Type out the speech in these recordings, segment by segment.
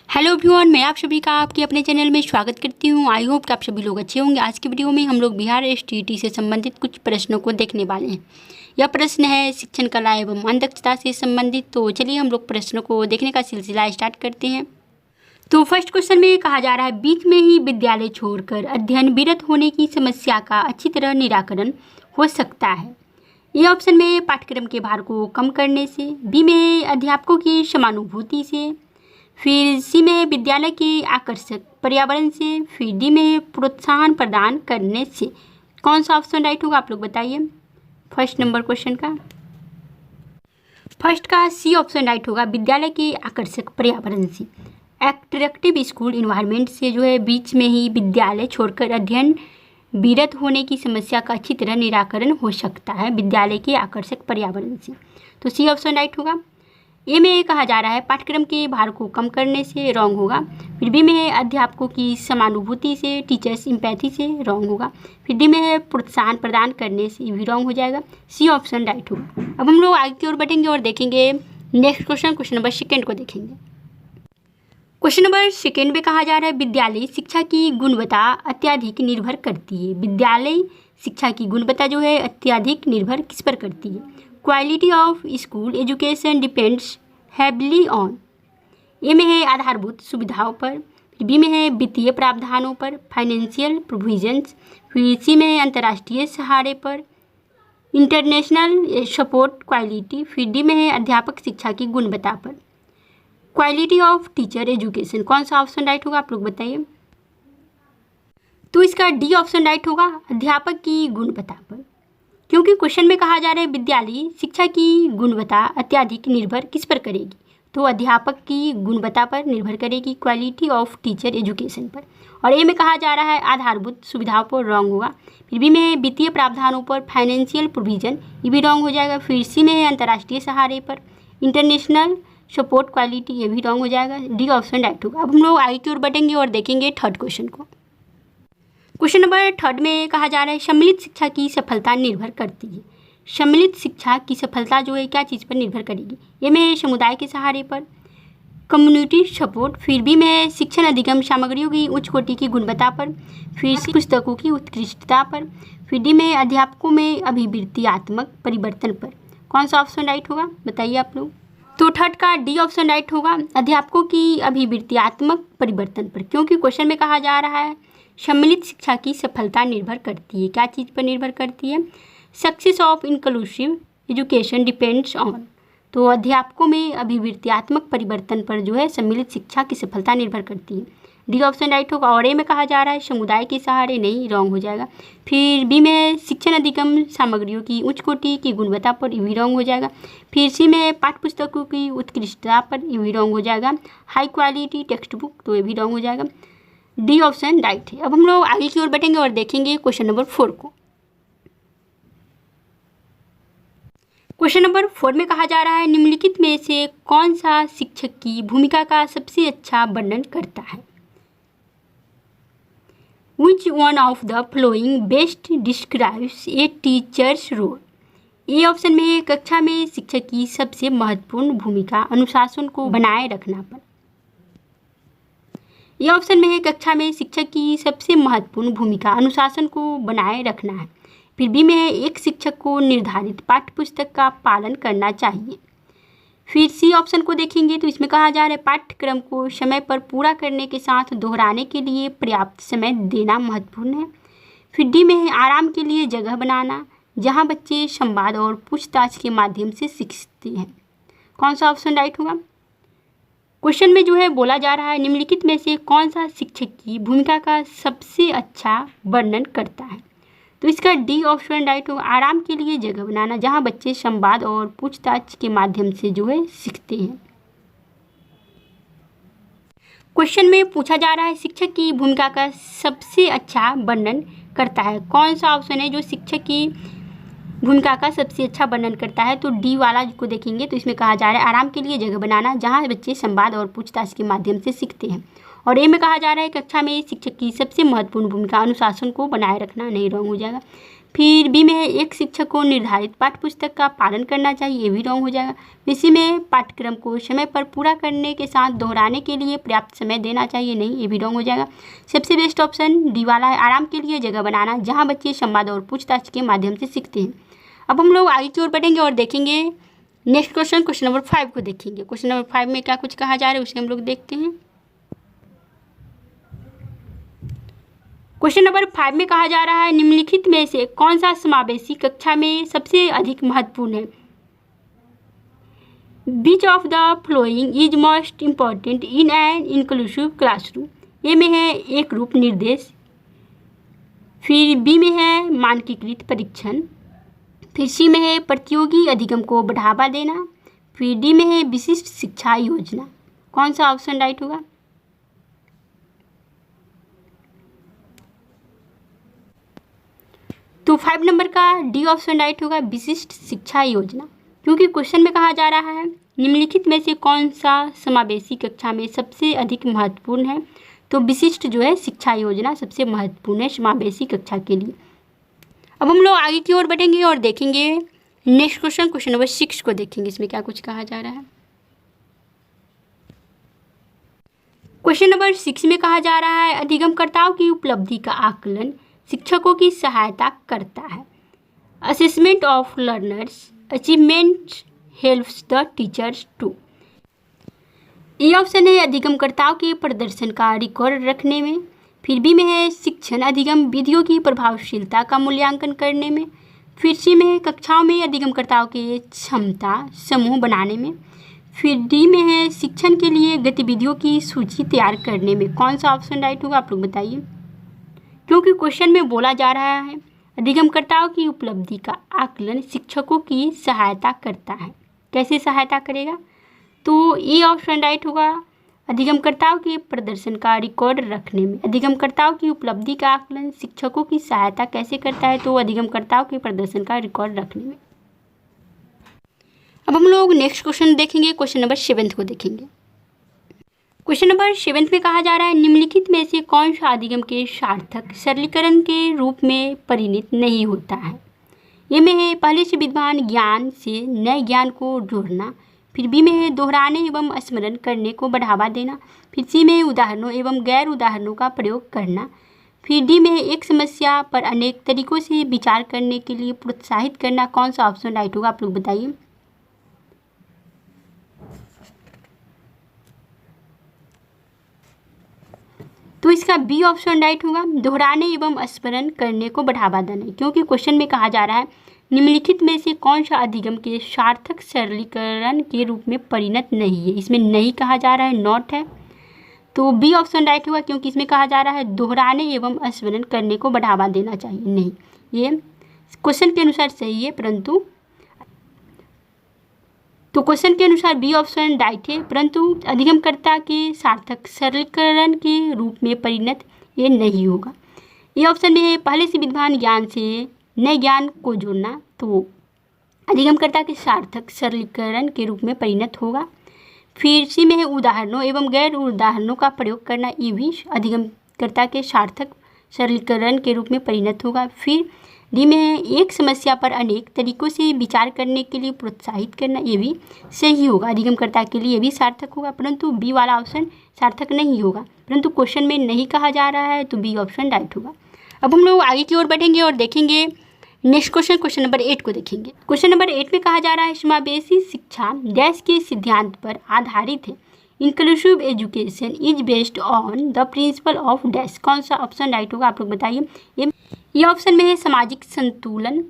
Hello everyone, मैं आप सभी का आपके अपने चैनल में स्वागत करती हूं। आई होप कि आप सभी लोग अच्छे होंगे। आज की वीडियो में हम लोग बिहार एसटीईटी से संबंधित कुछ प्रश्नों को देखने वाले हैं। यह प्रश्न है शिक्षण कला एवं अध्यक्षता से संबंधित। तो चलिए हम लोग प्रश्नों को देखने का सिलसिला स्टार्ट करते हैं। तो फर्स्ट क्वेश्चन में कहा जा रहा है, बीच में ही विद्यालय छोड़कर अध्ययन विरत होने की समस्या का अच्छी तरह निराकरण हो सकता है। ए ऑप्शन में पाठ्यक्रम के भार को कम करने से, बी में अध्यापकों की समानुभूति से, फिर सी में विद्यालय के आकर्षक पर्यावरण से, फिर डी में प्रोत्साहन प्रदान करने से। कौन सा ऑप्शन राइट होगा आप लोग बताइए। फर्स्ट नंबर क्वेश्चन का फर्स्ट का सी ऑप्शन राइट होगा, विद्यालय के आकर्षक पर्यावरण से, एट्रैक्टिव स्कूल इन्वायरमेंट से जो है बीच में ही विद्यालय छोड़कर अध्ययन विरत होने की समस्या का अच्छी तरह निराकरण हो सकता है विद्यालय के आकर्षक पर्यावरण से। तो सी ऑप्शन राइट होगा। ए में कहा जा रहा है पाठ्यक्रम के भार को कम करने से, रॉन्ग होगा। फिर बी में है अध्यापकों की समानुभूति से, टीचर्स इम्पैथी से, रॉन्ग होगा। फिर डी में है प्रोत्साहन प्रदान करने से, भी रॉन्ग हो जाएगा। सी ऑप्शन राइट होगा। अब हम लोग आगे की ओर बढ़ेंगे और देखेंगे नेक्स्ट क्वेश्चन नंबर सेकेंड को देखेंगे। क्वेश्चन नंबर सेकेंड में कहा जा रहा है, विद्यालय शिक्षा की गुणवत्ता अत्यधिक निर्भर करती है। विद्यालय शिक्षा की गुणवत्ता जो है अत्यधिक निर्भर किस पर करती है? Quality of school education depends heavily on. A में है आधारभूत सुविधाओं पर, फिर बी में है वित्तीय प्रावधानों पर, फाइनेंशियल प्रोविजंस, फिर सी में है अंतर्राष्ट्रीय सहारे पर, इंटरनेशनल सपोर्ट क्वालिटी, फिर डी में है अध्यापक शिक्षा की गुणवत्ता पर। क्वालिटी ऑफ टीचर एजुकेशन, कौन सा ऑप्शन राइट होगा आप लोग बताइए। तो इसका डी ऑप्शन राइट होगा, अध्यापक की गुणवत्ता पर, क्योंकि क्वेश्चन में कहा जा रहा है विद्यालय शिक्षा की गुणवत्ता अत्यधिक निर्भर किस पर करेगी, तो अध्यापक की गुणवत्ता पर निर्भर करेगी, क्वालिटी ऑफ टीचर एजुकेशन पर। और ए में कहा जा रहा है आधारभूत सुविधाओं पर, रॉन्ग होगा। फिर बी में है वित्तीय प्रावधानों पर, फाइनेंशियल प्रोविजन, ये भी रॉन्ग हो जाएगा। फिर सी में है अंतर्राष्ट्रीय सहारे पर, इंटरनेशनल सपोर्ट क्वालिटी, ये भी रॉन्ग हो जाएगा। डी ऑप्शन राइट होगा। अब हम लोग आगे की ओर बढ़ेंगे और देखेंगे थर्ड क्वेश्चन को। क्वेश्चन नंबर थर्ड में कहा जा रहा है, सम्मिलित शिक्षा की सफलता निर्भर करती है। सम्मिलित शिक्षा की सफलता जो है क्या चीज़ पर निर्भर करेगी? ये में समुदाय के सहारे पर, कम्युनिटी सपोर्ट, फिर बी में शिक्षण अधिगम सामग्रियों की उच्च कोटि की गुणवत्ता पर, फिर पुस्तकों की उत्कृष्टता पर, फिर डी में अध्यापकों में अभिवृत्तियात्मक परिवर्तन पर। कौन सा ऑप्शन राइट होगा बताइए आप लोग। तो थर्ड का डी ऑप्शन राइट होगा, अध्यापकों की अभिवृत्तियात्मक परिवर्तन पर, क्योंकि क्वेश्चन में कहा जा रहा है सम्मिलित शिक्षा की सफलता निर्भर करती है, क्या चीज़ पर निर्भर करती है? Success of inclusive education depends on. तो अध्यापकों में अभिवृत्तियात्मक परिवर्तन पर जो है सम्मिलित शिक्षा की सफलता निर्भर करती है। डी ऑप्शन राइट होगा। और ए में कहा जा रहा है समुदाय के सहारे, नहीं, रॉन्ग हो जाएगा। फिर बी में शिक्षण अधिगम सामग्रियों की उच्च कोटि की गुणवत्ता पर, ये भी रॉन्ग हो जाएगा। फिर सी में पाठ्य पुस्तकों की उत्कृष्टता पर, ये भी रॉन्ग हो जाएगा। हाई क्वालिटी टेक्स्ट बुक, तो ये भी रॉन्ग हो जाएगा। डी ऑप्शन राइट है। अब हम लोग आगे की ओर बैठेंगे और देखेंगे क्वेश्चन नंबर 4 को। क्वेश्चन नंबर 4 में कहा जा रहा है, निम्नलिखित में से कौन सा शिक्षक की भूमिका का सबसे अच्छा वर्णन करता है? Which one of the following best describes a teacher's role? A option में है कक्षा में शिक्षक की सबसे महत्वपूर्ण भूमिका अनुशासन को बनाए रखना पर। ये ऑप्शन में है कक्षा में शिक्षक की सबसे महत्वपूर्ण भूमिका अनुशासन को बनाए रखना है। फिर बी में है एक शिक्षक को निर्धारित पाठ्यपुस्तक का पालन करना चाहिए। फिर सी ऑप्शन को देखेंगे तो इसमें कहा जा रहा है पाठ्यक्रम को समय पर पूरा करने के साथ दोहराने के लिए पर्याप्त समय देना महत्वपूर्ण है। फिर डी में है आराम के लिए जगह बनाना, जहां बच्चे संवाद और पूछताछ के माध्यम से सीखते हैं। कौन सा ऑप्शन राइट होगा? क्वेश्चन में जो है बोला जा रहा है निम्नलिखित में से कौन सा शिक्षक की भूमिका का सबसे अच्छा वर्णन करता है? तो इसका डी ऑप्शन राइट होगा, आराम के लिए जगह बनाना, जहां बच्चे संवाद और पूछताछ के माध्यम से जो है सीखते हैं। क्वेश्चन में पूछा जा रहा है शिक्षक की भूमिका का सबसे अच्छा वर्णन करता है, कौन सा ऑप्शन है जो शिक्षक की भूमिका का सबसे अच्छा वर्णन करता है? तो डी वाला को देखेंगे तो इसमें कहा जा रहा है आराम के लिए जगह बनाना, जहां बच्चे संवाद और पूछताछ के माध्यम से सीखते हैं। और ए में कहा जा रहा है कक्षा में शिक्षक की सबसे महत्वपूर्ण भूमिका अनुशासन को बनाए रखना, नहीं, रॉन्ग हो जाएगा। फिर बी में है एक शिक्षक को निर्धारित पाठ्य पुस्तक का पालन करना चाहिए, ये भी रॉन्ग हो जाएगा। फिर सी में पाठ्यक्रम को समय पर पूरा करने के साथ दोहराने के लिए पर्याप्त समय देना चाहिए, नहीं, ये भी रॉन्ग हो जाएगा। सबसे बेस्ट ऑप्शन डी वाला है, आराम के लिए जगह बनाना जहाँ बच्चे संवाद और पूछताछ के माध्यम से सीखते हैं। अब हम लोग आगे की ओर बढ़ेंगे और देखेंगे नेक्स्ट क्वेश्चन नंबर 5 को देखेंगे। क्वेश्चन नंबर 5 में क्या कुछ कहा जा रहा है उसे हम लोग देखते हैं। क्वेश्चन नंबर 5 में कहा जा रहा है निम्नलिखित में से कौन सा समावेशी कक्षा में सबसे अधिक महत्वपूर्ण है। Which of the following is most important in an inclusive classroom. A में है एक रूप निर्देश, फिर बी में है मानकीकृत परीक्षण, फिर सी में है प्रतियोगी अधिगम को बढ़ावा देना, फिर डी में है विशिष्ट शिक्षा योजना। कौन सा ऑप्शन राइट होगा। तो 5 नंबर का डी ऑप्शन राइट होगा, विशिष्ट शिक्षा योजना, क्योंकि क्वेश्चन में कहा जा रहा है निम्नलिखित में से कौन सा समावेशी कक्षा में सबसे अधिक महत्वपूर्ण है। तो विशिष्ट जो है शिक्षा योजना सबसे महत्वपूर्ण है समावेशी कक्षा के लिए। अब हम लोग आगे की ओर बढ़ेंगे और देखेंगे नेक्स्ट क्वेश्चन नंबर 6 को देखेंगे, इसमें क्या कुछ कहा जा रहा है। क्वेश्चन नंबर 6 में कहा जा रहा है अधिगमकर्ताओं की उपलब्धि का आकलन शिक्षकों की सहायता करता है। Assessment of learners achievement helps the teachers to. ये ऑप्शन है अधिगमकर्ताओं के प्रदर्शन का रिकॉर्ड रखने में, फिर बी में है शिक्षण अधिगम विधियों की प्रभावशीलता का मूल्यांकन करने में, फिर सी में है कक्षाओं में अधिगमकर्ताओं के क्षमता समूह बनाने में, फिर डी में है शिक्षण के लिए गतिविधियों की सूची तैयार करने में। कौन सा ऑप्शन राइट होगा आप लोग बताइए, क्योंकि क्वेश्चन में बोला जा रहा है अधिगमकर्ताओं की उपलब्धि का आकलन शिक्षकों की सहायता करता है। कैसे सहायता करेगा, तो ये ऑप्शन राइट होगा, अधिगमकर्ताओं के प्रदर्शन का रिकॉर्ड रखने में। अधिगमकर्ताओं की उपलब्धि का आकलन शिक्षकों की सहायता कैसे करता है, तो अधिगमकर्ताओं के प्रदर्शन का रिकॉर्ड रखने में। अब हम लोग नेक्स्ट क्वेश्चन देखेंगे, क्वेश्चन नंबर 7 को देखेंगे। क्वेश्चन नंबर 7 में कहा जा रहा है निम्नलिखित में से कौन सा अधिगम के सार्थक सरलीकरण के रूप में परिणत नहीं होता है। ये में है पहले से विद्यमान ज्ञान से नए ज्ञान को जोड़ना, फिर बी में है दोहराने एवं स्मरण करने को बढ़ावा देना, फिर सी में उदाहरणों एवं गैर उदाहरणों का प्रयोग करना, फिर डी में है एक समस्या पर अनेक तरीकों से विचार करने के लिए प्रोत्साहित करना। कौन सा ऑप्शन राइट होगा आप लोग बताइए। तो इसका बी ऑप्शन राइट होगा, दोहराने एवं स्मरण करने को बढ़ावा देना, क्योंकि क्वेश्चन में कहा जा रहा है निम्नलिखित में से कौन सा अधिगम के सार्थक सरलीकरण के रूप में परिणत नहीं है। इसमें नहीं कहा जा रहा है, नॉट है, तो बी ऑप्शन राइट होगा, क्योंकि इसमें कहा जा रहा है दोहराने एवं स्मरण करने को बढ़ावा देना चाहिए। नहीं, ये क्वेश्चन के अनुसार सही है, परंतु तो क्वेश्चन के अनुसार बी ऑप्शन राइट है, परंतु अधिगमकर्ता के सार्थक सरलीकरण के रूप में परिणत ये नहीं होगा। ये ऑप्शन में है पहले से विद्यमान ज्ञान से नए ज्ञान को जोड़ना, तो अधिगमकर्ता के सार्थक सरलीकरण के रूप में परिणत होगा। फिर सी में है उदाहरणों एवं गैर उदाहरणों का प्रयोग करना, ये भी अधिगमकर्ता के सार्थक सरलीकरण के रूप में परिणत होगा। फिर डी में है एक समस्या पर अनेक तरीकों से विचार करने के लिए प्रोत्साहित करना, ये भी सही होगा, अधिगमकर्ता के लिए ये भी सार्थक होगा, परंतु बी वाला ऑप्शन सार्थक नहीं होगा, परंतु क्वेश्चन में नहीं कहा जा रहा है, तो बी ऑप्शन राइट होगा। अब हम लोग आगे की ओर बढ़ेंगे और देखेंगे नेक्स्ट क्वेश्चन नंबर 8 को देखेंगे। क्वेश्चन नंबर 8 में कहा जा रहा है समावेशी शिक्षा डैश के सिद्धांत पर आधारित है। Inclusive education is based on the principle of dash. कौन सा ऑप्शन राइट होगा आप लोग बताइए। ये ऑप्शन में है सामाजिक संतुलन,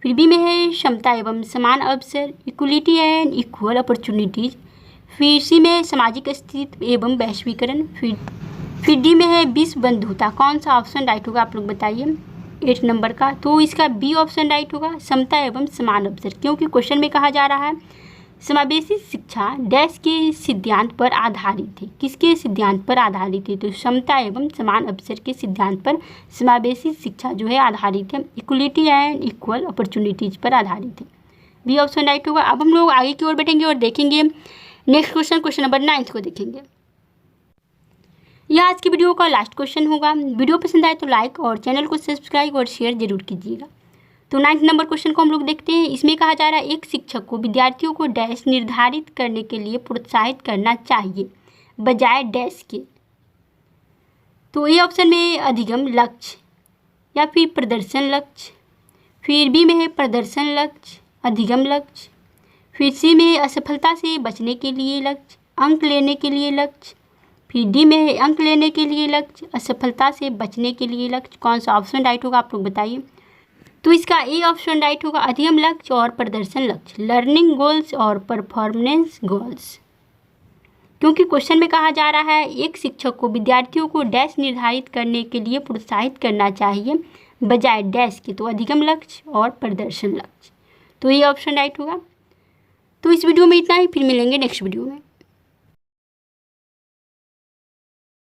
फिर बी में है क्षमता एवं समान अवसर इक्वलिटी एंड इक्वल अपॉर्चुनिटीज, फिर सी में है सामाजिक अस्तित्व एवं वैश्वीकरण, फिर डी में है विश्व बंधुता। कौन सा ऑप्शन राइट होगा आप लोग बताइए 8 नंबर का। तो इसका बी ऑप्शन राइट होगा, समता एवं समान अवसर, क्योंकि क्वेश्चन में कहा जा रहा है समावेशी शिक्षा डैश के सिद्धांत पर आधारित है। किसके सिद्धांत पर आधारित है, तो समता एवं समान अवसर के सिद्धांत पर समावेशी शिक्षा जो है आधारित है, इक्वलिटी एंड इक्वल अपॉर्चुनिटीज पर आधारित है। बी ऑप्शन राइट होगा। अब हम लोग आगे की ओर बैठेंगे और देखेंगे नेक्स्ट क्वेश्चन नंबर 9 को देखेंगे। यह आज की वीडियो का लास्ट क्वेश्चन होगा। वीडियो पसंद आए तो लाइक और चैनल को सब्सक्राइब और शेयर जरूर कीजिएगा। तो 9 नंबर क्वेश्चन को हम लोग देखते हैं। इसमें कहा जा रहा है एक शिक्षक को विद्यार्थियों को डैश निर्धारित करने के लिए प्रोत्साहित करना चाहिए बजाय डैश के। तो ए ऑप्शन में अधिगम लक्ष्य या फिर प्रदर्शन लक्ष्य, फिर बी में है प्रदर्शन लक्ष्य अधिगम लक्ष्य, फिर सी में है असफलता से बचने के लिए लक्ष्य अंक लेने के लिए लक्ष्य, फिर डी में है अंक लेने के लिए लक्ष्य असफलता से बचने के लिए लक्ष्य। कौन सा ऑप्शन राइट होगा आप लोग बताइए। तो इसका ए ऑप्शन राइट होगा अधिगम लक्ष्य और प्रदर्शन लक्ष्य, लर्निंग गोल्स और परफॉर्मेंस गोल्स। क्योंकि क्वेश्चन में कहा जा रहा है एक शिक्षक को विद्यार्थियों को डैश निर्धारित करने के लिए प्रोत्साहित करना चाहिए बजाय डैश के, तो अधिगम लक्ष्य और प्रदर्शन लक्ष्य। तो ये ऑप्शन राइट होगा। तो इस वीडियो में इतना ही, फिर मिलेंगे नेक्स्ट वीडियो में।